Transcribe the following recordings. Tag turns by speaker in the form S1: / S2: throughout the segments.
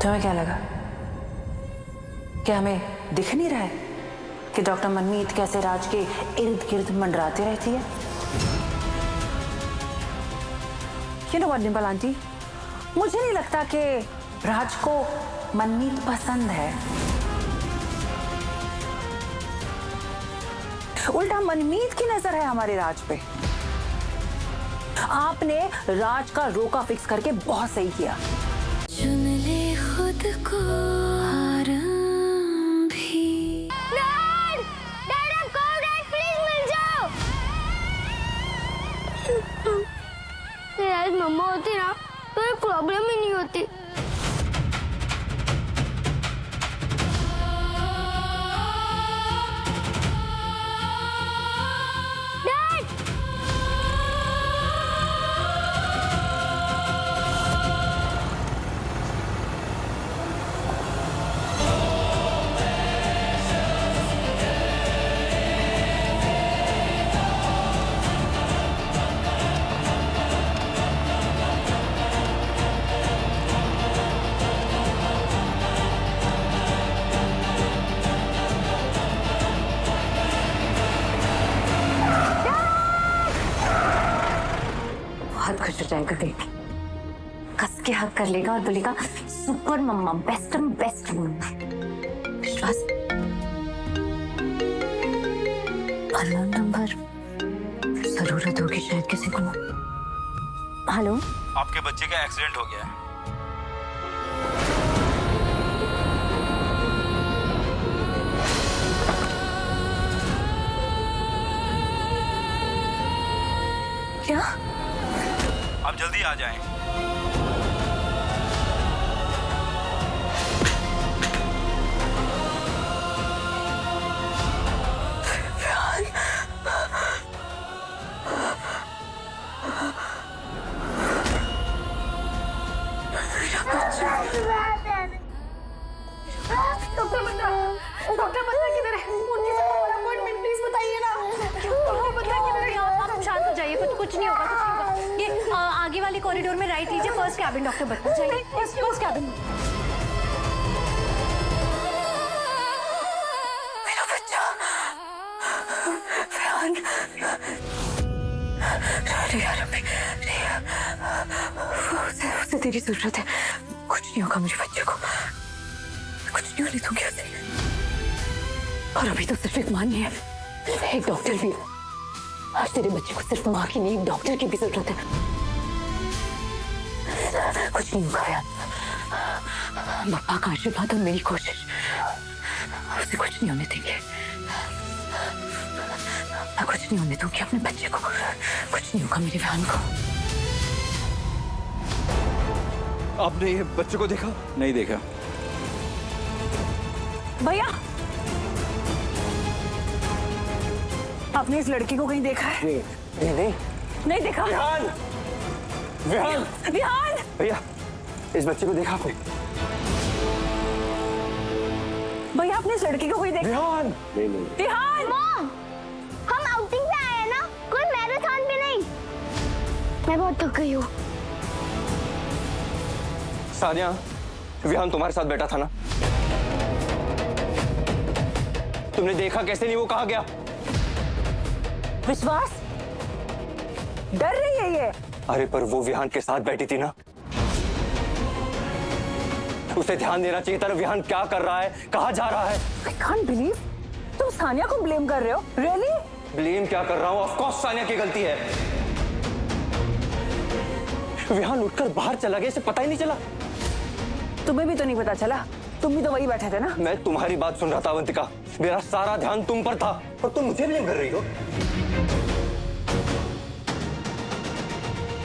S1: तुम्हें क्या लगा कि हमें दिख नहीं रहा है कि डॉक्टर मनमीत कैसे राज के इर्द गिर्द मंडराती रहती है? You know what, Dimple aunty, मुझे नहीं लगता कि राज को मनमीत पसंद है। उल्टा मनमीत की नजर है हमारे राज पे। आपने राज का रोका फिक्स करके बहुत सही किया।
S2: चुन ले खुद को आराम भी। डैड, डैड आप कहो, डैड प्लीज मिल जाओ। तेरी आज मम्मा होती ना तो ये प्रॉब्लम ही नहीं होती।
S1: बहुत खुश हो जाएगा देख के, कस के हक कर लेगा और बोलेगा सुपर मम्मा, बेस्ट मम्मा। विश्वास। अननोन नंबर, जरूरत होगी शायद किसी को। हेलो,
S3: आपके बच्चे का एक्सीडेंट हो गया है।
S1: क्या?
S3: आप जल्दी आ जाएं।
S1: डॉक्टर बता किधर है? उनके साथ हमारा अपॉइंटमेंट प्लीज बताइए ना। डॉक्टर बता किधर है?
S4: आप शांत हो जाइए, कुछ नहीं होगा, कुछ नहीं होगा। ये आगे वाले कॉरिडोर में राइट लीजिए, फर्स्ट कैबिन। डॉक्टर बता जाइए, फर्स्ट कैबिन।
S1: मेरा बच्चा फैन। उसे तेरी जरूरत है। कुछ नहीं होगा मुझे बच्चे को, कुछ नहीं होने दूंगी उसे। और अभी तो सिर्फ एक माँ नहीं है, एक डॉक्टर भी है। आज तेरे बच्चे को सिर्फ माँ की नहीं, एक डॉक्टर की भी जरूरत है। कुछ नहीं होगा यार, बप्पा का आशीर्वाद और मेरी कोशिश, उसे कुछ नहीं होने देंगे। मैं कुछ नहीं होने दूंगी अपने बच्चे को, कुछ नहीं होगा मेरी बहन को।
S3: आपने ये बच्चे को देखा? नहीं देखा।
S1: भैया, आपने इस लड़की को कहीं देखा है?
S5: नहीं
S1: नहीं देखा।
S5: विहान, विहान,
S1: विहान,
S5: भैया इस बच्चे को देखा आपने?
S1: भैया आपने इस लड़की को कहीं देखा?
S5: विहान, नहीं
S1: विहान,
S2: मॉम, हम आउटिंग पे आए हैं ना, कोई मैराथन पे नहीं। मैं बहुत थक गई हूँ।
S5: सानिया, विहान तुम्हारे साथ बैठा था ना? तुमने देखा कैसे नहीं? वो कहाँ गया?
S1: विश्वास, डर रही है ये।
S5: अरे पर वो विहान के साथ बैठी थी ना, उसे ध्यान देना चाहिए था। विहान क्या कर रहा है, कहाँ जा रहा है?
S1: I can't believe तुम सानिया को ब्लेम कर रहे हो। Really?
S5: ब्लेम क्या कर रहा हूँ? ऑफ कोर्स सानिया की गलती है। विहान उठकर बाहर चला गया, इसे पता ही नहीं चला।
S1: तुम्हें भी तो नहीं पता चला, तुम भी तो वही बैठे थे ना।
S5: मैं तुम्हारी बात सुन रहा था अवंतिका, मेरा सारा ध्यान तुम पर था और तुम मुझे ब्लेम कर रही हो।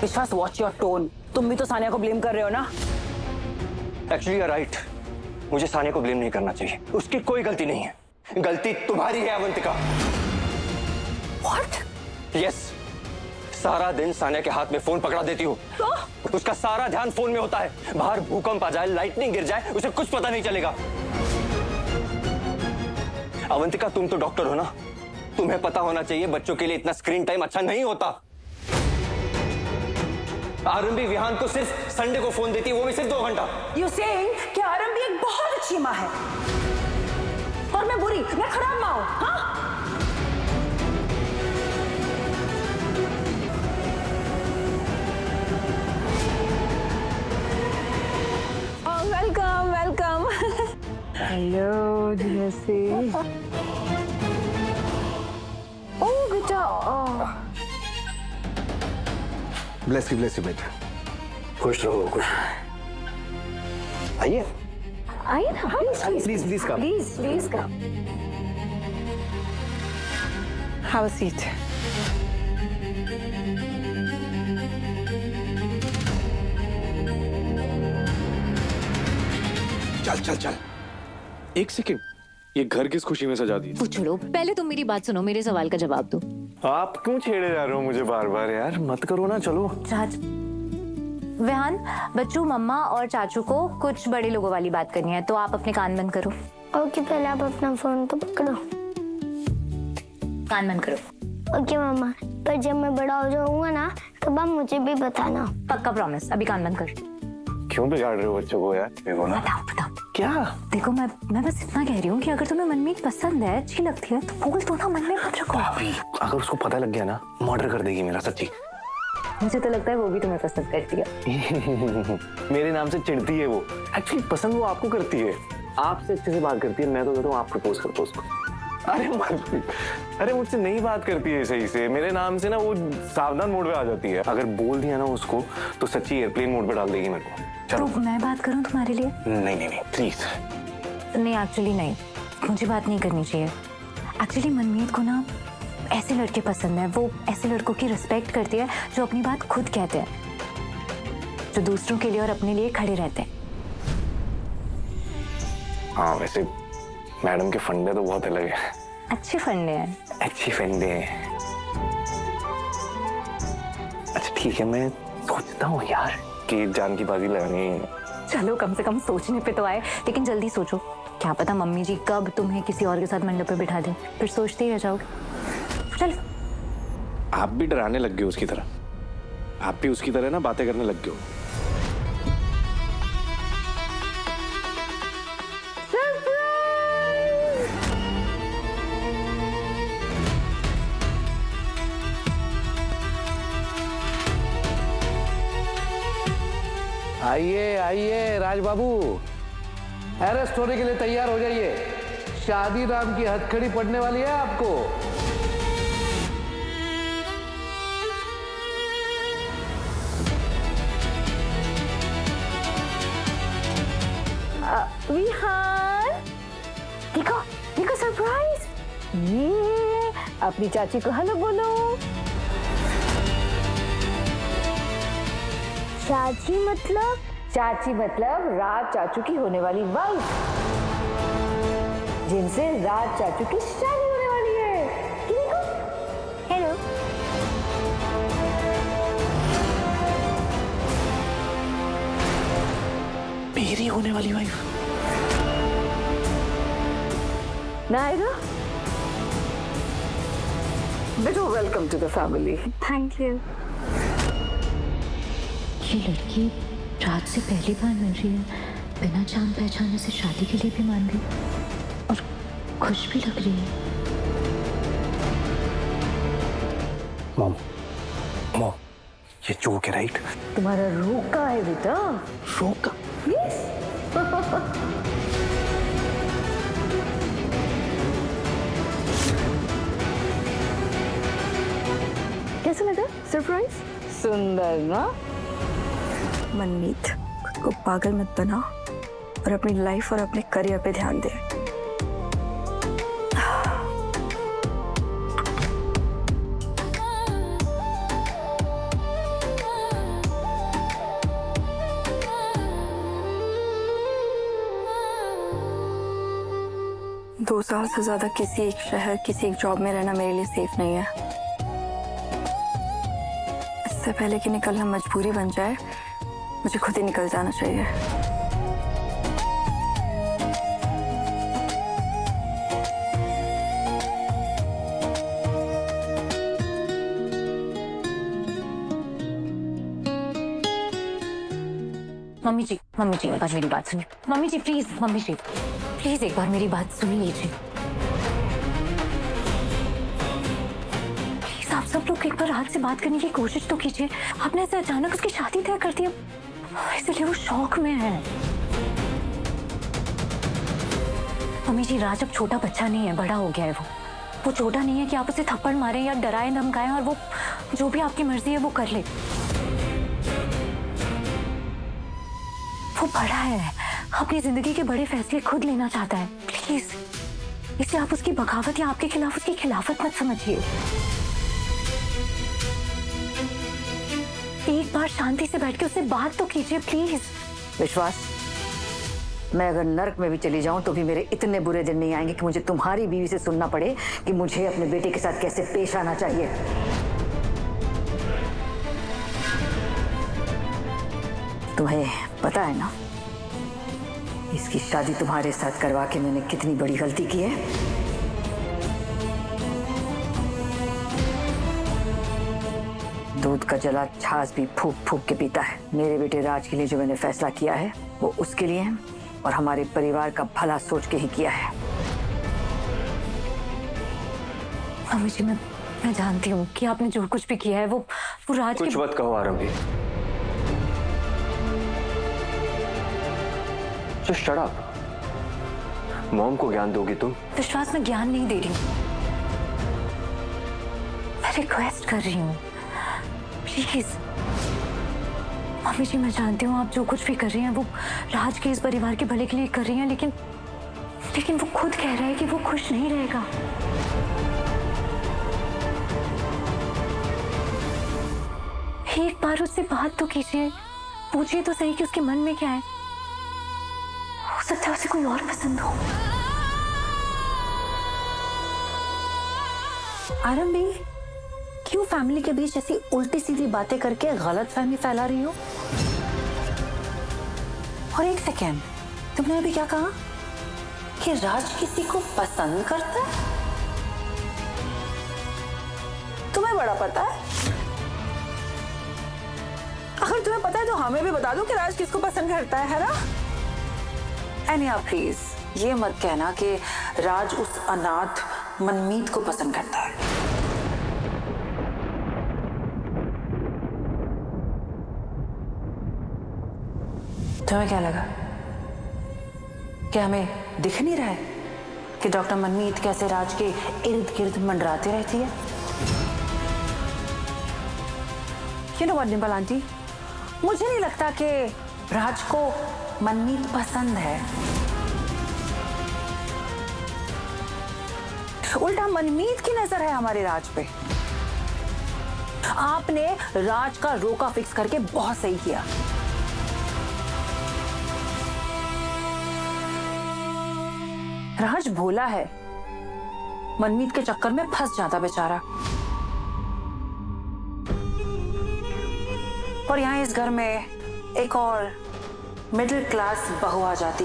S1: विश्वास, वॉच योर टोन। तुम भी तो सानिया को ब्लेम कर रहे हो ना।
S5: एक्चुअली यू आर राइट, मुझे सानिया को ब्लेम नहीं करना चाहिए, उसकी कोई गलती नहीं है। गलती तुम्हारी है अवंतिका।
S1: What?
S5: यस, सारा दिन सानिया के हाथ में फोन पकड़ा देती हो।
S1: तो?
S5: उसका सारा ध्यान फोन में होता है। बाहर भूकंप आ जाए, लाइटनिंग गिर जाए, उसे कुछ पता नहीं चलेगा। अवंतिका तुम तो डॉक्टर हो ना, तुम्हें पता होना चाहिए बच्चों के लिए इतना स्क्रीन टाइम अच्छा नहीं होता। आरंभी विहान को सिर्फ संडे को फोन देती है, वो भी सिर्फ 2 घंटा।
S1: यू सेइंग कि आरंभी एक बहुत अच्छी माँ है और मैं बुरी, मैं खराब माँ हूँ, हाँ? Welcome welcome. हेलो जैसी। ओह बेटा।
S6: ब्लेस यू बेटा।
S5: खुश रहो, खुश रहो। आइए
S1: आइए ना,
S6: please come.
S1: Please come. Have a seat.
S6: चल।
S3: एक सेकंड, ये घर किस खुशी में सजा दी?
S4: वो छोड़ो, पहले तुम मेरी बात सुनो, मेरे सवाल का जवाब दो।
S6: आप क्यों छेड़े जा रहे हो मुझे बार बार यार? मत करो ना, चलो।
S4: विहान, बच्चों, मम्मा और चाचू को कुछ बड़े लोगों वाली बात करनी है, तो आप अपने कान बंद करो।
S2: ओके, पहले आप अपना फोन तो पकड़ो।
S4: कान बंद करो।
S2: ओके मम्मा, पर जब मैं बड़ा हो जाऊंगा ना, तब आप मुझे भी बताना।
S4: पक्का प्रॉमिस। अभी कान बंद कर।
S6: क्यों बिगाड़ रहे हो बच्चों को यार? देखो ना।
S4: बताओ।
S6: क्या?
S4: देखो, मैं बस इतना कह रही हूँ कि अगर तुम्हें मनमीत पसंद है, अच्छी लगती है, तो बोल दो ना, मन में मत रखो।
S6: भाभी, अगर उसको पता लग गया ना, मर्डर कर देगी मेरा, सच्ची।
S4: मुझे तो लगता है वो भी तुम्हें पसंद करती है।
S6: मेरे नाम से चिढ़ती है वो। एक्चुअली पसंद वो आपको करती है, आपसे अच्छे से बात करती है। मैं तो कहता हूँ आप प्रपोज कर दो उसको। अरे मुझसे नहीं बात करती है सही से। मेरे नाम से ना वो सावधान मोड पे आ जाती है। अगर बोल दिया ना उसको, तो सच्ची एयरप्लेन मोड पे डाल देगी मेरे को।
S4: तो मैं बात करूं तुम्हारे लिए?
S6: नहीं प्लीज।
S4: नहीं, एक्चुअली नहीं, मुझे बात नहीं करनी चाहिए। एक्चुअली मनमीत को ना ऐसे लड़के पसंद है। वो ऐसे लड़कों की रिस्पेक्ट करती है जो अपनी बात खुद कहते हैं, जो दूसरों के लिए और अपने लिए खड़े रहते हैं।
S6: हाँ, वैसे मैडम के फंडे तो बहुत अलग है।
S4: अच्छे फंडे हैं।
S6: अच्छी फंडे हैं। अच्छा ठीक है, मैं सोचता हूँ यार कि जान की बाजी लगानी।
S4: चलो, कम से कम सोचने पे तो आए, लेकिन जल्दी सोचो। क्या पता मम्मी जी कब तुम्हें किसी और के साथ मंडप पे बिठा दे, फिर सोचते ही रह जाओगे। चल।
S3: आप भी डराने लग गए उसकी तरह। आप भी उसकी तरह ना बातें करने लग गए हो।
S7: आइए राज बाबू, अरेस्ट होने के लिए तैयार हो जाइए। शादी नाम की हथकड़ी पड़ने वाली है आपको।
S1: विहान, देखो सरप्राइज। ये अपनी चाची को हेलो बोलो। चाची मतलब राज चाचू की होने वाली वाइफ, जिनसे राज चाचू की शादी होने वाली है।
S2: हेलो।
S7: मेरी होने वाली वाइफ।
S1: नायरा, बेटो welcome to the family.
S2: Thank you.
S4: ये लड़की रात से पहली बार मिल रही है, बिना जान पहचाने से शादी के लिए भी मान गई और खुश भी लग रही है।
S6: मॉम, ये जोक है राइट?
S1: तुम्हारा रोका है बेटा।
S6: रोका?
S1: यस। कैसा लगा सरप्राइज? सुंदर ना?
S8: मनमीत, खुद को पागल मत बना और अपनी लाइफ और अपने करियर पे ध्यान दे। दो साल से ज्यादा किसी एक शहर, किसी एक जॉब में रहना मेरे लिए सेफ नहीं है। इससे पहले कि निकलना मजबूरी बन जाए, मुझे खुद ही निकल जाना चाहिए।
S4: मम्मी जी एक बार मेरी बात सुनिए। मम्मी जी प्लीज एक बार मेरी बात सुन लीजिए। प्लीज आप सब लोग एक बार राज से बात करने की कोशिश तो कीजिए। आपने ऐसे अचानक उसकी शादी तय कर दी, इसलिए वो शौक में है। मम्मी जी राज अब छोटा बच्चा नहीं है, बड़ा हो गया है। वो छोटा नहीं है कि आप उसे थप्पड़ मारें या डराएं धमकाएं और वो जो भी आपकी मर्जी है वो कर ले। वो बड़ा है, अपनी जिंदगी के बड़े फैसले खुद लेना चाहता है। प्लीज इसे आप उसकी बगावत या आपके खिलाफ उसकी खिलाफत मत समझिए। एक बार शांति से बैठ के उससे बात तो कीजिए प्लीज।
S9: विश्वास, मैं अगर नर्क में भी चली जाऊं तो भी मेरे इतने बुरे दिन नहीं आएंगे कि मुझे तुम्हारी बीवी से सुनना पड़े कि मुझे अपने बेटे के साथ कैसे पेश आना चाहिए। तुम्हें पता है ना इसकी शादी तुम्हारे साथ करवा के मैंने कितनी बड़ी गलती की है। दूध का जला छाछ भी फूक फूक के पीता है। मेरे बेटे राज के लिए जो मैंने फैसला किया है वो उसके लिए है और हमारे परिवार का भला सोच के ही किया है।
S4: मम्मी जी मैं जानती हूँ कि आपने जो कुछ भी किया है वो राज
S5: कुछ मत कहो आरंभी, जस्ट शट अप। मॉम को ज्ञान दोगी तुम?
S4: विश्वास में ज्ञान नहीं दे रही हूँ, मैं रिक्वेस्ट कर रही हूँ प्लीज। मम्मी जी मैं जानती हूँ आप जो कुछ भी कर रही हैं वो राज के इस परिवार के भले के लिए कर रही हैं, लेकिन वो खुद कह रहा है कि वो खुश नहीं रहेगा। एक बार उससे बात तो कीजिए, पूछिए तो सही कि उसके मन में क्या है। हो सकता है उसे कोई और पसंद हो।
S9: आरंभी, क्यों फैमिली के बीच ऐसी उल्टी सीधी बातें करके गलत फहमी फैला रही हो? और एक सेकेंड, तुमने अभी क्या कहा कि राज किसी को पसंद करता है? तुम्हें बड़ा पता है? अगर तुम्हें पता है तो हमें भी बता दो कि राज किसको पसंद करता है ना? एनिया प्लीज ये मत कहना कि राज उस अनाथ मनमीत को पसंद करता है। तुम्हें क्या लगा कि हमें दिख नहीं रहा है कि डॉक्टर मनमीत कैसे राज के इर्द गिर्द मंडराती रहती है? You know what, Dimple aunty, मुझे नहीं लगता कि राज को मनमीत पसंद है। उल्टा मनमीत की नजर है हमारे राज पे। आपने राज का रोका फिक्स करके बहुत सही किया। राज भोला है, मनमीत के चक्कर में फंस जाता बेचारा। और यहां इस घर में एक और मिडिल क्लास बहू आ जाती